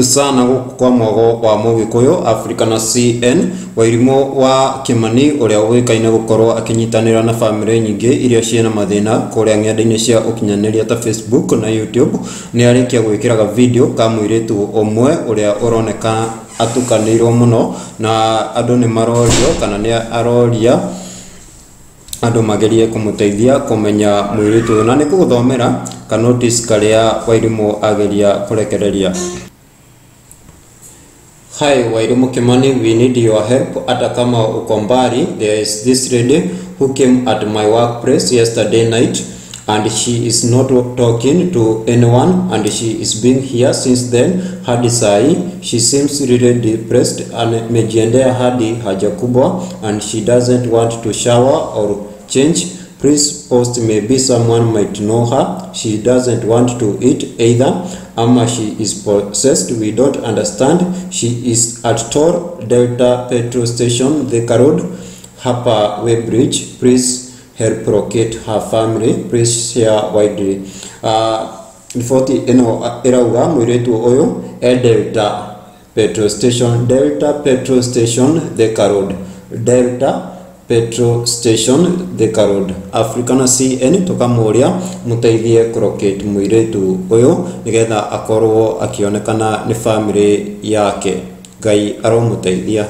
sana kwa mwogo wa Mugikuyu African CN wairimo wa Kimani uria uikaine gukorwo akinyitanira na family nyingi iria ciena mathina kuria ng'enda-ini cia ukinyaniria ta Facebook na YouTube ni arikia gwikiraga video ka muiritu omwe uria uroneka atukanirwo muno na andu ni marorio kana ni aroria andu magerie kumuteithia kumenya muiritu na ni kuguthomera ka notice karia wairimo ageria kurekereria. Hi, Wairimu Kimani, we need your help. Ata kama uko mbali, there is this lady who came at my workplace yesterday night and she is not talking to anyone and she is being here since then. Hadi sai, she seems really depressed and Amejiendea Hadi Haja Kubwa and she doesn't want to shower or change. Please post, maybe someone might know her. She doesn't want to eat either. Ama she is possessed, we don't understand. She is at Tor Delta Petrol Station, Thika Road, Hapa Way Bridge. Please help locate her family. Please share widely. Ripoti ino irauga mwiretu uyu Delta Petrol Station, Delta Petrol Station, Thika Road, Delta Petrol Station, Thika Road. African CN tukamuria muteithie kurocate mwiretu uyu nigetha akorwo akionekana ni family yake. Ngai aromuteithia.